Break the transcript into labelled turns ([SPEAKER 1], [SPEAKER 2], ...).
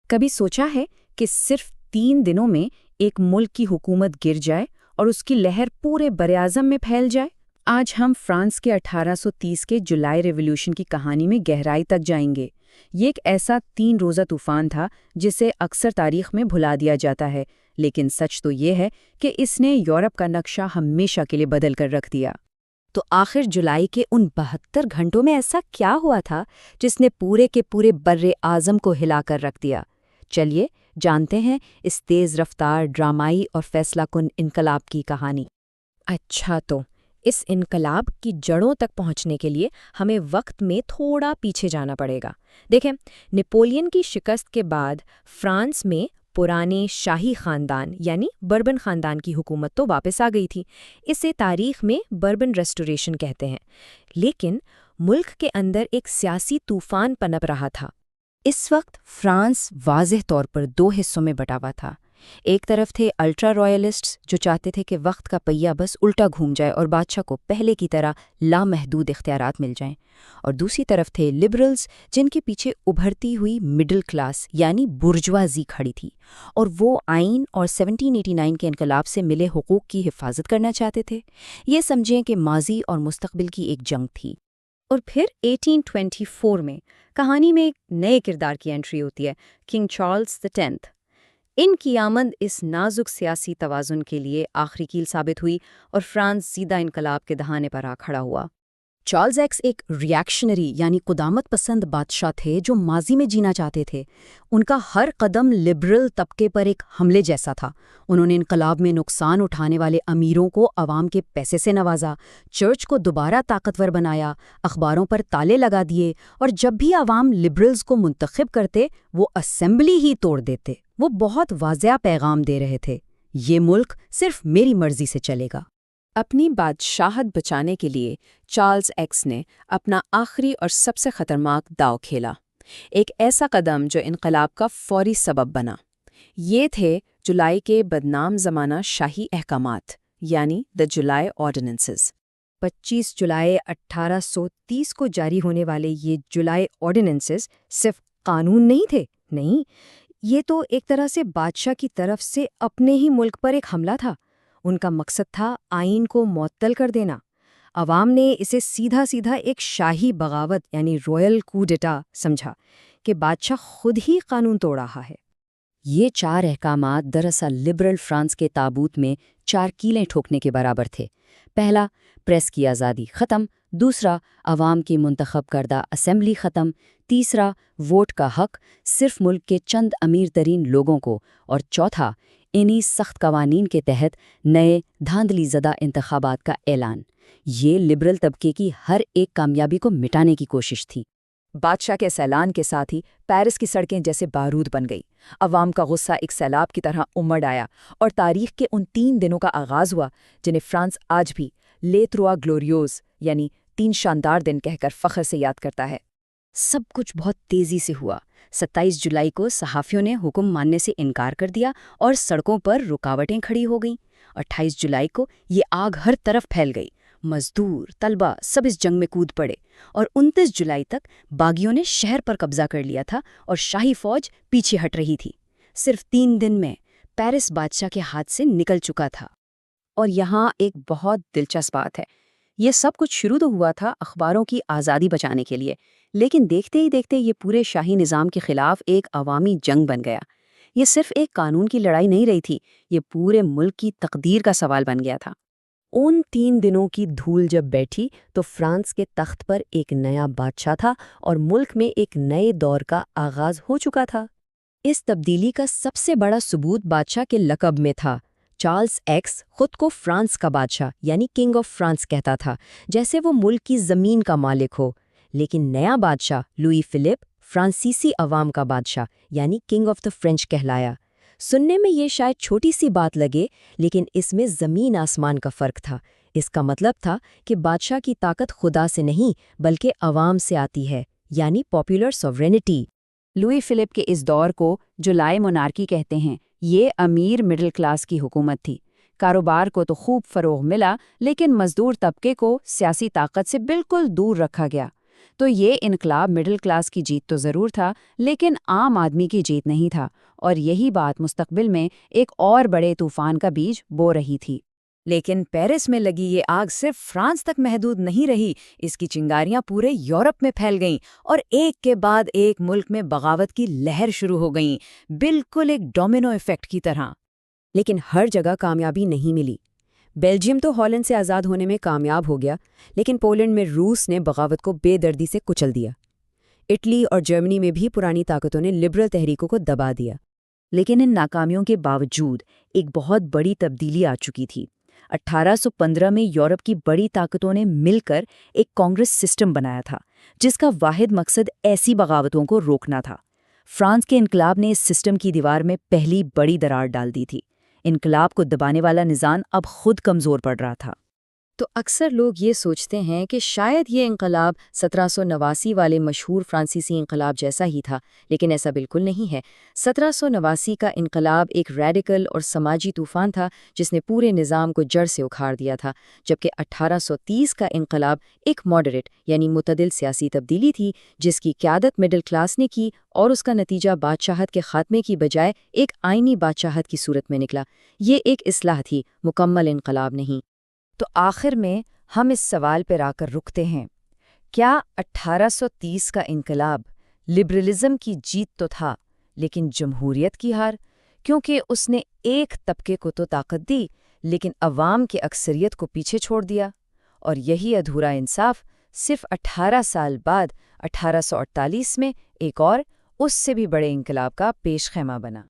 [SPEAKER 1] کبھی سوچا ہے کہ صرف 3 دنوں میں ایک ملک کی حکومت گر جائے اور اس کی لہر پورے براعظم میں پھیل جائے؟ آج ہم فرانس کے 1830 کے جولائی ریولوشن کی کہانی میں گہرائی تک جائیں گے۔ یہ ایک ایسا 3 روزہ طوفان تھا جسے اکثر تاریخ میں بھلا دیا جاتا ہے، لیکن سچ تو یہ ہے کہ اس نے یورپ کا نقشہ ہمیشہ کے لیے بدل کر رکھ دیا۔
[SPEAKER 2] تو آخر جولائی کے ان 72 گھنٹوں میں ایسا کیا ہوا تھا جس نے پورے کے پورے بر اعظم کو ہلا کر رکھ دیا؟ چلیے جانتے ہیں اس تیز رفتار، ڈرامائی اور فیصلہ کن انقلاب کی کہانی۔
[SPEAKER 3] اچھا، تو اس انقلاب کی جڑوں تک پہنچنے کے لیے ہمیں وقت میں تھوڑا پیچھے جانا پڑے گا۔ دیکھیں، نپولین کی شکست کے بعد فرانس میں پرانے شاہی خاندان یعنی بربن خاندان کی حکومت تو واپس آ گئی تھی۔ اسے تاریخ میں بربن ریسٹوریشن کہتے ہیں، لیکن ملک کے اندر ایک سیاسی طوفان پنپ رہا تھا۔
[SPEAKER 2] اس وقت فرانس واضح طور پر 2 حصوں میں بٹا ہوا تھا۔ ایک طرف تھے الٹرا رائلسٹس جو چاہتے تھے کہ وقت کا پہیہ بس الٹا گھوم جائے اور بادشاہ کو پہلے کی طرح لامحدود اختیارات مل جائیں، اور دوسری طرف تھے لبرلز جن کے پیچھے ابھرتی ہوئی مڈل کلاس یعنی برجوازی کھڑی تھی، اور وہ آئین اور 1789 کے انقلاب سے ملے حقوق کی حفاظت کرنا چاہتے تھے۔ یہ سمجھیں کہ ماضی اور مستقبل کی ایک جنگ تھی۔
[SPEAKER 1] اور پھر 1824 میں کہانی میں ایک نئے کردار کی انٹری ہوتی ہے، کنگ چارلز X۔ ان کی آمد اس نازک سیاسی توازن کے لیے آخری کیل ثابت ہوئی اور فرانس سیدھا انقلاب کے دہانے پر آ کھڑا ہوا۔
[SPEAKER 2] چارلز ایکس ایک ریاکشنری یعنی قدامت پسند بادشاہ تھے جو ماضی میں جینا چاہتے تھے۔ ان کا ہر قدم لبرل طبقے پر ایک حملے جیسا تھا۔ انہوں نے انقلاب میں نقصان اٹھانے والے امیروں کو عوام کے پیسے سے نوازا، چرچ کو دوبارہ طاقتور بنایا، اخباروں پر تالے لگا دیے، اور جب بھی عوام لبرلز کو منتخب کرتے وہ اسمبلی ہی توڑ دیتے۔ وہ بہت واضح پیغام دے رہے تھے، یہ ملک صرف میری مرضی سے چلے گا۔
[SPEAKER 3] اپنی بادشاہت بچانے کے لیے چارلز ایکس نے اپنا آخری اور سب سے خطرناک داؤ کھیلا، ایک ایسا قدم جو انقلاب کا فوری سبب بنا۔ یہ تھے جولائی کے بدنام زمانہ شاہی احکامات یعنی دی جولائی آرڈیننسز۔
[SPEAKER 2] 25 جولائی 1830 کو جاری ہونے والے یہ جولائی آرڈیننسز صرف قانون نہیں تھے، نہیں، یہ تو ایک طرح سے بادشاہ کی طرف سے اپنے ہی ملک پر ایک حملہ تھا۔ ان کا مقصد تھا آئین کو معطل کر دینا۔ عوام نے اسے سیدھا سیدھا ایک شاہی بغاوت یعنی رویل کو ڈیٹا سمجھا کہ بادشاہ خود ہی قانون توڑ رہا ہے۔ یہ 4 احکامات دراصل لبرل فرانس کے تابوت میں 4 کیلیں ٹھوکنے کے برابر تھے۔ پہلا، پریس کی آزادی ختم۔ دوسرا، عوام کی منتخب کردہ اسمبلی ختم۔ تیسرا، ووٹ کا حق صرف ملک کے چند امیر ترین لوگوں کو۔ اور چوتھا، انہی سخت قوانین کے تحت نئے دھاندلی زدہ انتخابات کا اعلان۔ یہ لبرل طبقے کی ہر ایک کامیابی کو مٹانے کی کوشش تھی۔
[SPEAKER 1] بادشاہ کے اس اعلان کے ساتھ ہی پیرس کی سڑکیں جیسے بارود بن گئی۔ عوام کا غصہ ایک سیلاب کی طرح امڑ آیا اور تاریخ کے ان 3 دنوں کا آغاز ہوا جنہیں فرانس آج بھی لے 3 گلوریوز یعنی 3 شاندار دن کہہ کر فخر سے یاد کرتا ہے۔
[SPEAKER 2] سب کچھ بہت تیزی سے ہوا۔ 27 جولائی کو صحافیوں نے حکم ماننے سے انکار کر دیا اور سڑکوں پر رکاوٹیں کھڑی ہو گئیں۔ 28 جولائی کو یہ آگ ہر طرف پھیل گئی۔ مزدور، طلبہ سب اس جنگ میں کود پڑے، اور 29 جولائی تک باغیوں نے شہر پر قبضہ کر لیا تھا اور شاہی فوج پیچھے ہٹ رہی تھی۔ صرف 3 دن میں پیرس بادشاہ کے ہاتھ سے نکل چکا تھا۔
[SPEAKER 1] اور یہاں ایک بہت دلچسپ بات ہے، یہ سب کچھ شروع تو ہوا تھا اخباروں کی آزادی بچانے کے لیے، لیکن دیکھتے ہی دیکھتے یہ پورے شاہی نظام کے خلاف ایک عوامی جنگ بن گیا۔ یہ صرف ایک قانون کی لڑائی نہیں رہی تھی، یہ پورے ملک کی تقدیر کا سوال بن گیا تھا۔
[SPEAKER 2] ان 3 دنوں کی دھول جب بیٹھی تو فرانس کے تخت پر ایک نیا بادشاہ تھا اور ملک میں ایک نئے دور کا آغاز ہو چکا تھا۔ اس تبدیلی کا سب سے بڑا ثبوت بادشاہ کے لقب میں تھا۔ چارلز ایکس خود کو فرانس کا بادشاہ یعنی کنگ آف فرانس کہتا تھا، جیسے وہ ملک کی زمین کا مالک ہو، لیکن نیا بادشاہ لوئی فلپ فرانسیسی عوام کا بادشاہ یعنی کنگ آف دا فرینچ کہلایا۔ سننے میں یہ شاید چھوٹی سی بات لگے، لیکن اس میں زمین آسمان کا فرق تھا۔ اس کا مطلب تھا کہ بادشاہ کی طاقت خدا سے نہیں بلکہ عوام سے آتی ہے، یعنی پاپولر سوورینٹی۔
[SPEAKER 1] لوئی فلپ کے اس دور کو جولائی مونارکی کہتے ہیں۔ یہ امیر مڈل کلاس کی حکومت تھی۔ کاروبار کو تو خوب فروغ ملا، لیکن مزدور طبقے کو سیاسی طاقت سے بالکل دور رکھا گیا۔ تو یہ انقلاب مڈل کلاس کی جیت تو ضرور تھا، لیکن عام آدمی کی جیت نہیں تھا، اور یہی بات مستقبل میں ایک اور بڑے طوفان کا بیج بو رہی تھی۔
[SPEAKER 2] لیکن پیرس میں لگی یہ آگ صرف فرانس تک محدود نہیں رہی، اس کی چنگاریاں پورے یورپ میں پھیل گئیں اور ایک کے بعد ایک ملک میں بغاوت کی لہر شروع ہو گئیں، بالکل ایک ڈومینو ایفیکٹ کی طرح۔ لیکن ہر جگہ کامیابی نہیں ملی۔ بیلجیم تو ہالینڈ سے آزاد ہونے میں کامیاب ہو گیا، لیکن پولینڈ میں روس نے بغاوت کو بے دردی سے کچل دیا۔ اٹلی اور جرمنی میں بھی پرانی طاقتوں نے لبرل تحریکوں کو دبا دیا۔
[SPEAKER 1] لیکن ان ناکامیوں کے باوجود ایک بہت بڑی تبدیلی آ چکی تھی۔ 1815 میں یورپ کی بڑی طاقتوں نے مل کر ایک کانگریس سسٹم بنایا تھا، جس کا واحد مقصد ایسی بغاوتوں کو روکنا تھا۔ فرانس کے انقلاب نے اس سسٹم کی دیوار میں پہلی بڑی دراڑ ڈال دی تھی۔ انقلاب کو دبانے والا نظام اب خود کمزور پڑ رہا تھا۔
[SPEAKER 2] تو اکثر لوگ یہ سوچتے ہیں کہ شاید یہ انقلاب 1789 والے مشہور فرانسیسی انقلاب جیسا ہی تھا، لیکن ایسا بالکل نہیں ہے۔ 1789 کا انقلاب ایک ریڈیکل اور سماجی طوفان تھا جس نے پورے نظام کو جڑ سے اکھاڑ دیا تھا، جبکہ 1830 کا انقلاب ایک ماڈریٹ یعنی معتدل سیاسی تبدیلی تھی جس کی قیادت مڈل کلاس نے کی، اور اس کا نتیجہ بادشاہت کے خاتمے کی بجائے ایک آئینی بادشاہت کی صورت میں نکلا۔ یہ ایک اصلاح تھی، مکمل انقلاب نہیں۔
[SPEAKER 1] تو آخر میں ہم اس سوال پر آ کر رکتے ہیں، کیا 1830 کا انقلاب لبرلزم کی جیت تو تھا، لیکن جمہوریت کی ہار؟ کیونکہ اس نے ایک طبقے کو تو طاقت دی، لیکن عوام کی اکثریت کو پیچھے چھوڑ دیا، اور یہی ادھورا انصاف صرف 18 سال بعد 1848 میں ایک اور اس سے بھی بڑے انقلاب کا پیش خیمہ بنا۔